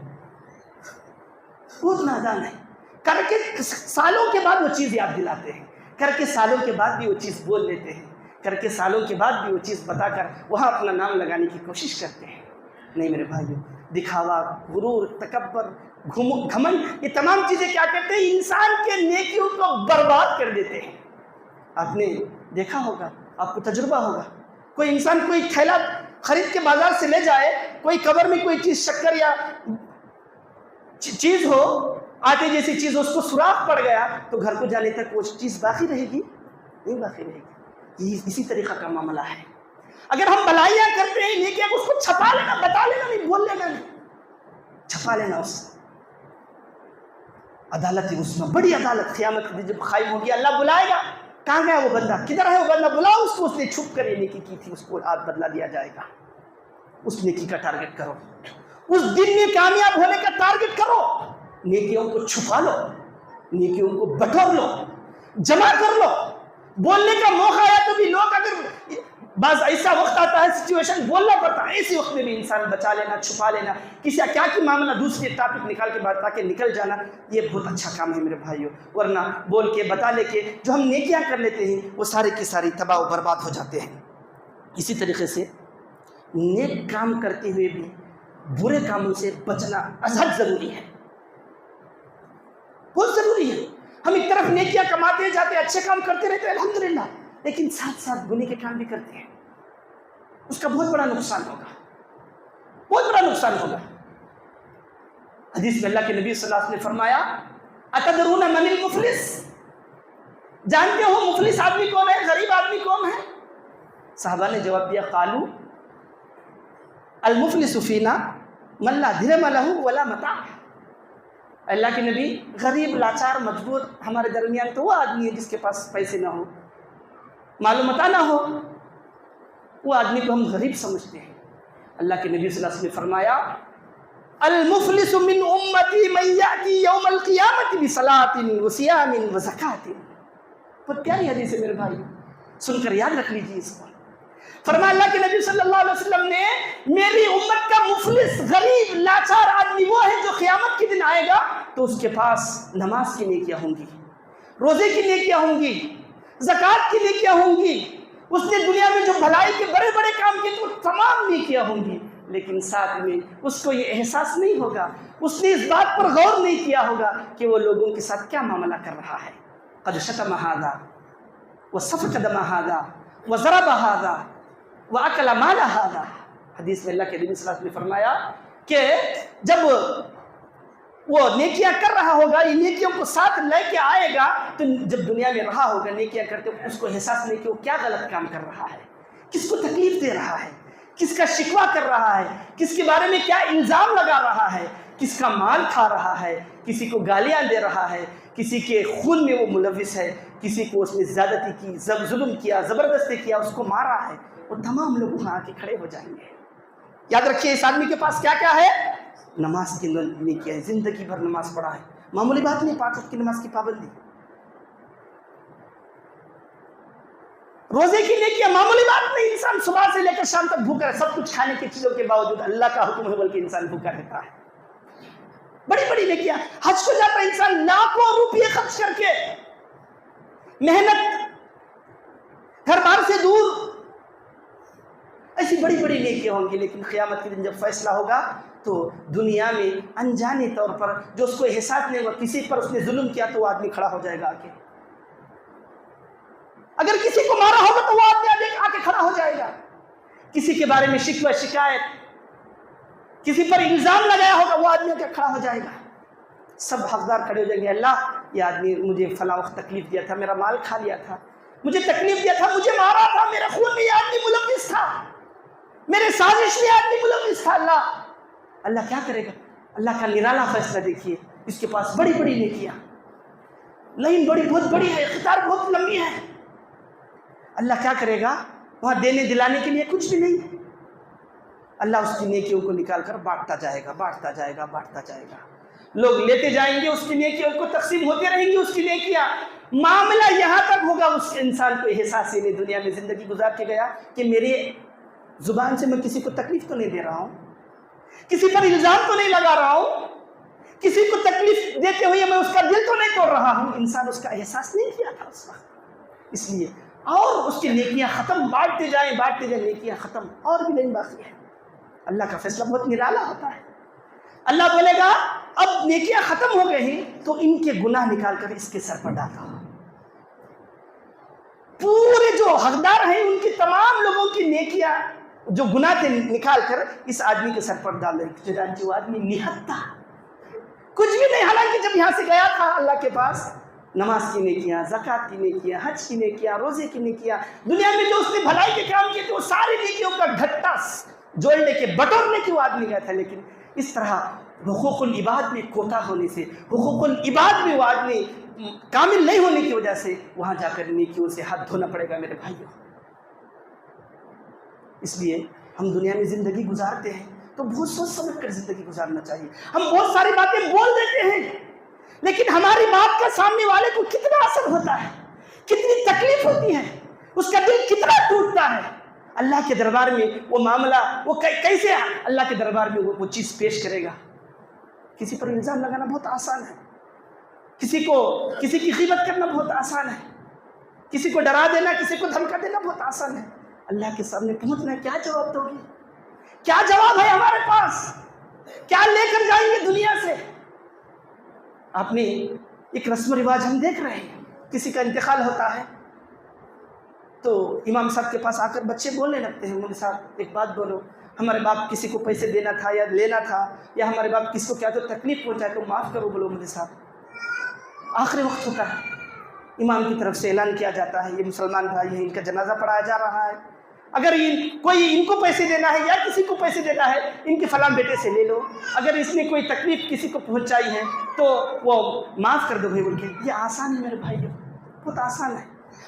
بہت نادان ہیں، کر کے سالوں کے بعد وہ چیز یاد دلاتے ہیں، کر کے سالوں کے بعد بھی وہ چیز بول لیتے ہیں، کر کے سالوں کے بعد بھی وہ چیز بتا کر وہاں اپنا نام لگانے کی کوشش کرتے ہیں۔ نہیں میرے بھائیوں، دکھاوا، غرور، تکبر، گھمنڈ، یہ تمام چیزیں کیا کرتے ہیں؟ انسان کے نیکیوں کو برباد کر دیتے ہیں۔ آپ نے دیکھا ہوگا، آپ کو تجربہ ہوگا، کوئی انسان کوئی تھیلا خرید کے بازار سے لے جائے، کوئی کور میں کوئی چیز شکر یا چیز ہو، آٹے جیسی چیز، اس کو سوراخ پڑ گیا تو گھر کو جانے تک وہ چیز باقی رہے گی؟ نہیں باقی رہے گی۔ اسی طریقہ کا معاملہ ہے، اگر ہم بلائیاں کرتے ہیں، نیکیاں، اس کو چھپا لینا، بتا لینا نہیں، بول لینا نہیں، چھپا لینا اس عدالت اس میں بڑی عدالت قیامت کے دن جب قائم ہوگی، اللہ بلائے گا، کہاں گیا وہ بندہ، کدھر ہے وہ بندہ، بلاؤ اس کو، اس نے چھپ کر یہ نیکی کی تھی، اس کو آج بدلہ دیا جائے گا۔ اس نیکی کا ٹارگٹ کرو، اس دن میں کامیاب ہونے کا ٹارگٹ کرو، نیکیوں کو چھپا لو، نیکیوں کو بٹور لو، جمع کر لو، بولنے کا موقع آیا تو بھی لوگ، اگر بعض ایسا وقت آتا ہے سچویشن بولنا پڑتا ہے، ایسی وقت میں بھی انسان بچا لینا، چھپا لینا، کسی کیا کی معاملہ دوسری ٹاپک نکال کے بات تاکہ نکل جانا، یہ بہت اچھا کام ہے میرے بھائیوں، ورنہ بول کے بتا لے کے جو ہم نیکیاں کر لیتے ہیں وہ سارے کی ساری تباہ و برباد ہو جاتے ہیں۔ اسی طریقے سے نیک کام کرتے ہوئے بھی برے کاموں سے بچنا ازحد ضروری ہے، بہت ضروری ہے۔ ہم ایک طرف نیکیاں کماتے جاتے ہیں، اچھے کام کرتے رہتے ہیں الحمدللہ، لیکن ساتھ ساتھ گناہ کے کام بھی کرتے ہیں، اس کا بہت بڑا نقصان ہوگا، بہت بڑا نقصان ہوگا۔ حدیث میں اللہ کے نبی صلی اللہ علیہ وسلم نے فرمایا، اتدرون من المفلس، جانتے ہو مفلس آدمی کون ہے، غریب آدمی کون ہے؟ صحابہ نے جواب دیا، قالو المفلس فینا من لا درہم لہ ولا متاع۔ اللہ کے نبی، غریب، لاچار، مجبور ہمارے درمیان تو وہ آدمی ہے جس کے پاس پیسے نہ ہو، معلومات نہ ہو، وہ آدمی کو ہم غریب سمجھتے ہیں۔ اللہ کے نبی صلی اللہ علیہ وسلم نے فرمایا، المفلس من امتی من یأتی یوم القیامت بصلاۃ وصیام وزکاۃ۔ بہت پیاری حدیث ہے میرے بھائی، سن کر یاد رکھ لیجیے اس کو۔ فرمایا اللہ کے نبی صلی اللہ علیہ وسلم نے، میری امت کا مفلس، غریب، لاچار آدمی وہ ہے جو قیامت کے دن آئے گا تو اس کے پاس نماز کی نیکیاں ہوں گی، روزے کی نیکیاں ہوں گی، زکوٰۃ کی نیکیاں ہوں گی، اس نے دنیا میں جو بھلائی کے بڑے بڑے کام کیے تو تمام نیکیاں ہوں گی، لیکن ساتھ میں اس کو یہ احساس نہیں ہوگا، اس نے اس بات پر غور نہیں کیا ہوگا کہ وہ لوگوں کے ساتھ کیا معاملہ کر رہا ہے۔ قد شتم ھذا وسفک دم ھذا وضرب ھذا، وَأَكَلَ مَالَ هَذَا، حدیث میں اللہ کے نبی صلی اللہ علیہ وسلم نے فرمایا کہ جب وہ نیکیاں کر رہا ہوگا، یہ نیکیوں کو ساتھ لے کے آئے گا، تو جب دنیا میں رہا ہوگا نیکیاں کرتے اس کو احساس نہیں کہ وہ کیا غلط کام کر رہا ہے، کس کو تکلیف دے رہا ہے، کس کا شکوہ کر رہا ہے، کس کے بارے میں کیا الزام لگا رہا ہے، کس کا مال کھا رہا ہے، کسی کو گالیاں دے رہا ہے، کسی کے خون میں وہ ملوث ہے، کسی کو اس نے زیادتی کی، ظلم کیا، زبردستی کیا، اس کو مارا ہے، وہ تمام لوگ وہاں آ کے کھڑے ہو جائیں گے۔ یاد رکھیے اس آدمی کے پاس کیا کیا ہے؟ نماز کی نیکی ہے، زندگی بھر نماز پڑھا ہے، معمولی بات نہیں، 5 وقت کی نماز کی پابندی، روزے کی نیکیاں معمولی بات نہیں، انسان صبح سے لے کر شام تک بھوکا ہے، سب کچھ کھانے کی چیزوں کے باوجود اللہ کا حکم ہے بلکہ انسان بھوکا رہتا ہے۔ بڑی بڑی نیکیاں، حج کو جاتا ہے انسان لاکھوں روپے خرچ کر کے، محنت، گھر بار سے دور، ایسی بڑی بڑی نیکیاں ہوں گی، لیکن قیامت کے دن جب فیصلہ ہوگا تو دنیا میں انجانے طور پر جو اس کو احساس نہیں ہوا، کسی پر اس نے ظلم کیا تو وہ آدمی کھڑا ہو جائے گا آ کے، اگر کسی کو مارا ہوگا تو وہ آدمی آ کے کھڑا ہو جائے گا، کسی کے بارے میں شکوہ شکایت، کسی پر الزام لگایا ہوگا وہ آدمی آ کے کھڑا ہو جائے گا، سب حقدار کھڑے ہو جائیں گے، اللہ یہ آدمی مجھے فلاں وقت تکلیف دیا تھا، میرا مال کھا لیا تھا، مجھے تکلیف دیا تھا، مجھے مارا تھا، میرے خون میں یہ آدمی ملوث تھا، میرے سازش میں آدمی ملوث تھا، اللہ کیا کرے گا؟ اللہ کا نرالا فیصلہ دیکھیے، اس کے پاس بڑی بڑی نیکیاں، لائن بہت بڑی ہے، قطار بہت لمبی ہے، اللہ کیا کرے گا؟ وہاں دینے دلانے کے لیے کچھ بھی نہیں، اللہ اس کی نیکیوں کو نکال کر بانٹتا جائے گا، بانٹتا جائے گا، بانٹتا جائے گا، لوگ لیتے جائیں گے، اس کی نیکیوں کو تقسیم ہوتے رہیں گی، اس کی نیکیاں، معاملہ یہاں تک ہوگا اس انسان کو احساس ہی نہیں دنیا میں زندگی گزار کے گیا کہ میری زبان سے میں کسی کو تکلیف تو نہیں دے رہا ہوں، کسی پر الزام تو نہیں لگا رہا ہوں، کسی کو تکلیف دیتے ہوئے میں اس کا دل تو نہیں توڑ رہا ہوں، انسان اس کا احساس نہیں کیا تھا اس وقت، اس لیے اور اس کی نیکیاں ختم، بانٹتے جائیں نیکیاں ختم، اور بھی نہیں باقی ہے۔ اللہ کا فیصلہ بہت نرالا ہوتا ہے، اللہ بولے گا اب نیکیاں ختم ہو گئے ہیں تو ان کے گناہ نکال کر اس کے سر پر ڈالا، پورے جو حقدار ہیں ان کی تمام لوگوں کی نیکیاں جو گناہ تھے نکال کر اس آدمی کے سر پر ڈال دیں، چنانچہ وہ آدمی نہت تھا، کچھ بھی نہیں، حالانکہ جب یہاں سے گیا تھا اللہ کے پاس، نماز کی نیکیاں، زکوٰۃ کی نیکیاں، حج کی نیکیاں، روزے کی نیکیاں، دنیا میں جو اس نے بھلائی کے کام کیے تھے وہ ساری نیکیوں کا گھٹا جوڑنے کے بٹورنے کے وہ آدمی گیا تھا، لیکن اس طرح حقوق العباد میں کوتا ہونے سے، حقوق العباد میں وہ آدمی کامل نہیں ہونے کی وجہ سے وہاں جا کر نیکیوں سے ہاتھ دھونا پڑے گا میرے بھائیوں۔ اس لیے ہم دنیا میں زندگی گزارتے ہیں تو بہت سوچ سمجھ کر زندگی گزارنا چاہیے، ہم بہت ساری باتیں بول دیتے ہیں لیکن ہماری بات کا سامنے والے کو کتنا اثر ہوتا ہے، کتنی تکلیف ہوتی ہے، اس کا دل کتنا ٹوٹتا ہے، اللہ کے دربار میں وہ معاملہ وہ کیسے اللہ کے دربار میں وہ چیز پیش کرے گا۔ کسی پر الزام لگانا بہت آسان ہے، کسی کی غیبت کرنا بہت آسان ہے، کسی کو ڈرا دینا، کسی کو دھمکا دینا بہت آسان ہے، اللہ کے سامنے پہنچنا کیا جواب دو گی؟ کیا جواب ہے ہمارے پاس؟ کیا لے کر جائیں گے دنیا سے؟ آپ نے ایک رسم و رواج ہم دیکھ رہے ہیں، کسی کا انتقال ہوتا ہے تو امام صاحب کے پاس آ کر بچے بولنے لگتے ہیں، مولوی صاحب ایک بات بولو، ہمارے باپ کسی کو پیسے دینا تھا یا لینا تھا، یا ہمارے باپ کسی کو کیا تو تکلیف پہنچائے تو معاف کرو، بولو مولوی صاحب۔ آخری وقت ہوتا ہے، امام کی طرف سے اعلان کیا جاتا ہے یہ مسلمان بھائی ہیں، ان کا جنازہ پڑھایا جا رہا ہے، اگر کوئی ان کو پیسے دینا ہے یا کسی کو پیسے دینا ہے ان کے فلاں بیٹے سے لے لو، اگر اس نے کوئی تکلیف کسی کو پہنچائی ہے تو وہ معاف کر دو بھائی بول کے۔ یہ آسان ہے میرے بھائیوں، بہت آسان ہے،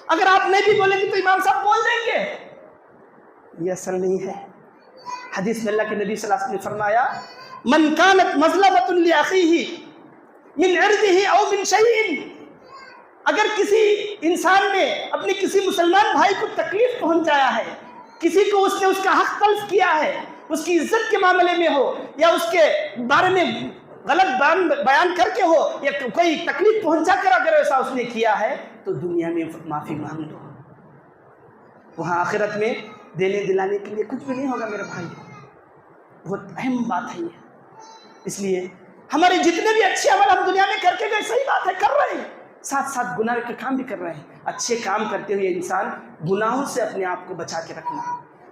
اگر آپ نہیں بھی بولیں گے تو امام صاحب بول دیں گے، یہ اصل نہیں ہے۔ حدیث میں اللہ کے نبی صلی اللہ علیہ وسلم نے فرمایا من کانت مظلمۃ لاخیہ من عرضہ او من شیء، اگر کسی انسان نے اپنے کسی مسلمان بھائی کو تکلیف پہنچایا ہے، کسی کو اس نے اس کا حق تلف کیا ہے، اس کی عزت کے معاملے میں ہو یا اس کے بارے میں غلط بیان کر کے ہو یا کوئی تکلیف پہنچا کر اگر ایسا اس نے کیا ہے تو دنیا میں معافی مانگ لو، وہاں آخرت میں دینے دلانے کے لیے کچھ بھی نہیں ہوگا میرے بھائی۔ بہت اہم بات ہے یہ، اس لیے ہمارے جتنے بھی اچھے عمل ہم دنیا میں کر کے گئے، صحیح بات ہے کر رہے ہیں، ساتھ ساتھ گناہ کے کام بھی کر رہے ہیں۔ اچھے کام کرتے ہوئے انسان گناہوں سے اپنے آپ کو بچا کے رکھنا،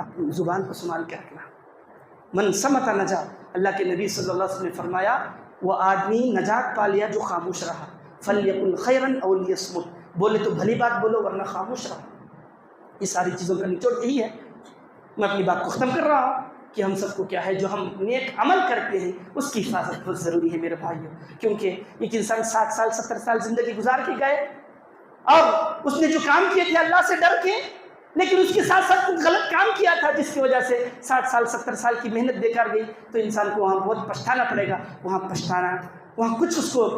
اپنی زبان کو سنبھال کے رکھنا. من صمت نجا، اللہ کے نبی صلی اللہ علیہ وسلم نے فرمایا وہ آدمی نجات پا لیا جو خاموش رہا. فلیقل خیرا او لیصمت، بولے تو بھلی بات بولو ورنہ خاموش رہو. یہ ساری چیزوں کا نچوڑ یہی ہے. میں اپنی بات کو ختم کر رہا ہوں کہ ہم سب کو کیا ہے، جو ہم نیک عمل کرتے ہیں اس کی حفاظت بہت ضروری ہے میرے بھائیوں. کیونکہ ایک انسان 60 سال 70 سال زندگی گزار کے گئے اور اس نے جو کام کیے تھے اللہ سے ڈر کے، لیکن اس کے ساتھ ساتھ کچھ غلط کام کیا تھا جس کی وجہ سے 60 سال 70 سال کی محنت بیکار گئی، تو انسان کو وہاں بہت پچھتانا پڑے گا. وہاں کچھ اس کو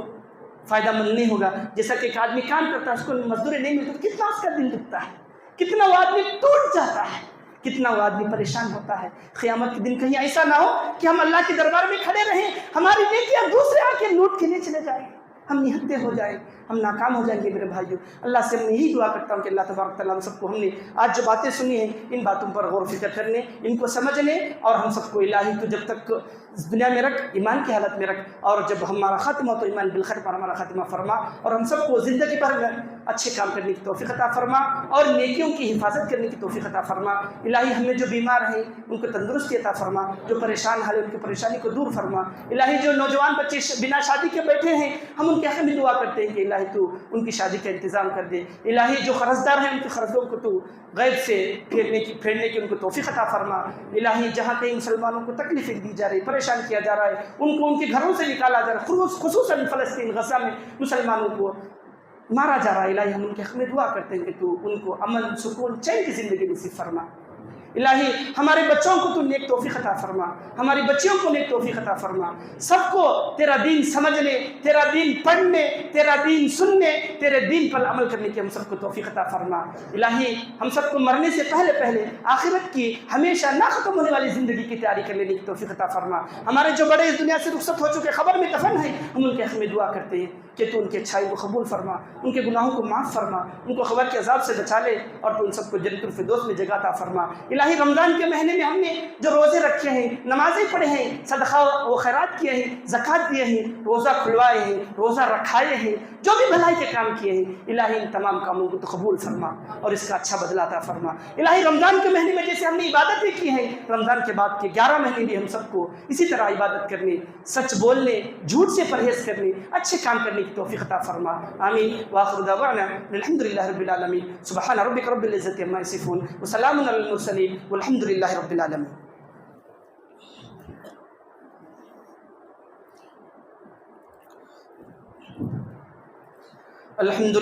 فائدہ مند نہیں ہوگا. جیسا کہ ایک آدمی کام کرتا ہے، اس کو مزدوری نہیں ملتی، کتنا اس کا دل دکھتا ہے، کتنا وہ آدمی ٹوٹ جاتا ہے، کتنا وہ آدمی پریشان ہوتا ہے. قیامت کے دن کہیں ایسا نہ ہو کہ ہم اللہ کے دربار میں کھڑے رہیں، ہماری نیکیاں دوسرے آ کے لوٹ کے لے چلے جائیں، ہم نہتے ہو جائیں، ہم ناکام ہو جائیں گے. میرے بھائیوں، اللہ سے میں یہی دعا کرتا ہوں کہ اللہ تبارک تعالیٰ ہم سب کو، ہم نے آج جو باتیں سنی ہیں ان باتوں پر غور و فکر کرنے، ان کو سمجھنے، اور ہم سب کو الہی تو جب تک اس دنیا میں رکھ، ایمان کی حالت میں رکھ، اور جب ہمارا خاتمہ تو ایمان بالخیر پر ہمارا خاتمہ فرما، اور ہم سب کو زندگی پر اچھے کام کرنے کی توفیق عطا فرما اور نیکیوں کی حفاظت کرنے کی توفیق عطا فرما. الہی ہمیں جو بیمار ہیں ان کو تندرستی عطا فرما، جو پریشان حال ان کی پریشانی کو دور فرما. الہی جو نوجوان بچے بنا شادی کے بیٹھے ہیں، ہم ان کے حق میں دعا کرتے ہیں کہ الہی تو ان کی شادی کا انتظام کر دے. الہی جو قرضدار ہیں ان کے قرضوں کو تو غیب سے پھیرنے کی ان کو توفیق عطا فرما. الہی جہاں کہیں مسلمانوں کو تکلیفیں دی جا رہی، پریشان کیا جا رہا ہے، ان کو ان کے گھروں سے نکالا جا رہا ہے، خصوصاً فلسطین غزہ میں مسلمانوں کو مارا جا رہا ہے. الہی ہم ان کے حق میں دعا کرتے ہیں کہ تو ان کو امن، سکون، چین کی زندگی نصیب فرما. الہی ہمارے بچوں کو تو نیک توفیق عطا فرما، ہماری بچیوں کو نیک توفیق عطا فرما. سب کو تیرا دین سمجھنے، تیرا دین پڑھنے، تیرا دین سننے، تیرے دین پر عمل کرنے کی ہم سب کو توفیق عطا فرما. الہی ہم سب کو مرنے سے پہلے آخرت کی ہمیشہ نہ ختم ہونے والی زندگی کی تیاری کر لینے کی توفیق عطا فرما. ہمارے جو بڑے اس دنیا سے رخصت ہو چکے خبر میں دفن ہیں، ہم ان کے حق میں دعا کرتے ہیں کہ تو ان کی اچھائی کو قبول فرما، ان کے گناہوں کو معاف فرما، ان کو قبر کے عذاب سے بچا لے، اور تو ان سب کو جنت الفردوس میں جگہ عطا فرما. الہی رمضان کے مہینے میں ہم نے جو روزے رکھے ہیں، نمازیں پڑھے ہیں، صدقہ و خیرات کیے ہیں، زکوٰۃ دیے ہیں، روزہ کھلوائے ہیں، روزہ رکھائے ہیں، جو بھی بھلائی کے کام کیے ہیں، الہی ان تمام کاموں کو تو قبول فرما اور اس کا اچھا بدلہ عطا فرما. الہی رمضان کے مہینے میں جیسے ہم نے عبادتیں کی ہیں، رمضان کے بعد کے 11 مہینے بھی ہم سب کو اسی طرح عبادت کرنے، سچ بولنے، جھوٹ سے پرہیز کرنے، اچھے کام کرنے کی توفیق عطا فرما. آمین. وآخر دعوانا الحمد للہ رب العالمین. سبحان ربک رب العزت عما یصفون وسلام علی المرسلین والحمد للہ رب العالمین. الحمد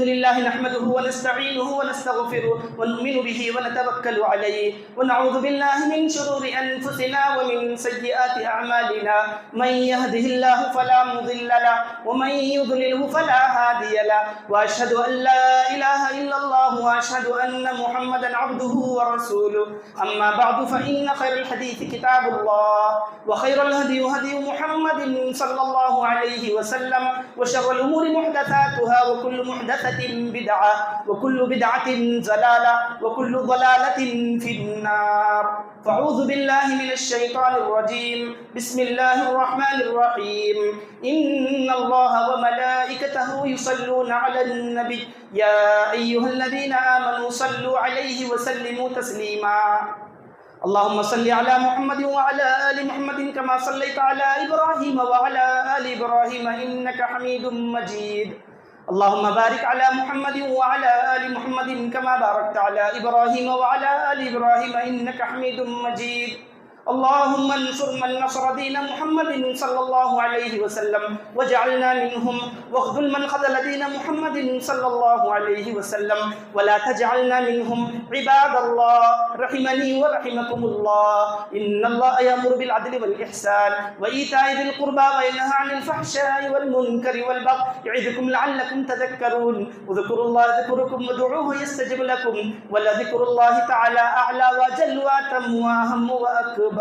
لله نحمده ونستعينه ونستغفره ونؤمن به ونتوكل عليه ونعوذ بالله من شرور أنفسنا ومن سيئات أعمالنا. من يهده الله فلا مضل له ومن يضلله فلا هادي له، وأشهد أن لا إله إلا الله وأشهد أن محمدا عبده ورسوله. أما بعد فإن خير الحديث كتاب الله وخير الهدي هدي محمد صلى الله عليه وسلم وشر الأمور محدثاتها وكل محدثة بدعة وكل بدعة ضلالة وكل ضلالة في النار. فأعوذ بالله من الشيطان الرجيم. بسم الله الرحمن الرحيم. إن الله وملائكته يصلون على النبي يا أيها الذين آمنوا صلوا عليه وسلموا تسليما. اللهم صل على محمد وعلى آل محمد كما صليت على إبراهيم وعلى آل إبراهيم إنك حميد مجيد. اللهم بارك على محمد وعلى آل محمد كما باركت على إبراهيم وعلى آل إبراهيم إنك حميد مجيد. اللهم انصر من نصر دين محمد صلى الله عليه وسلم واجعلنا منهم، واخذل من خذل دين محمد صلى الله عليه وسلم ولا تجعلنا منهم. عباد الله رحمني ورحمكم الله، إن الله يأمر بالعدل والإحسان وإيتاء ذي القربى وينهى عن الفحشاء والمنكر والبغي يعظكم لعلكم تذكرون. اذكروا الله يذكركم وادعوه يستجب لكم ولذكر الله تعالى أعلى وأجل وأتم وأهم وأكبر.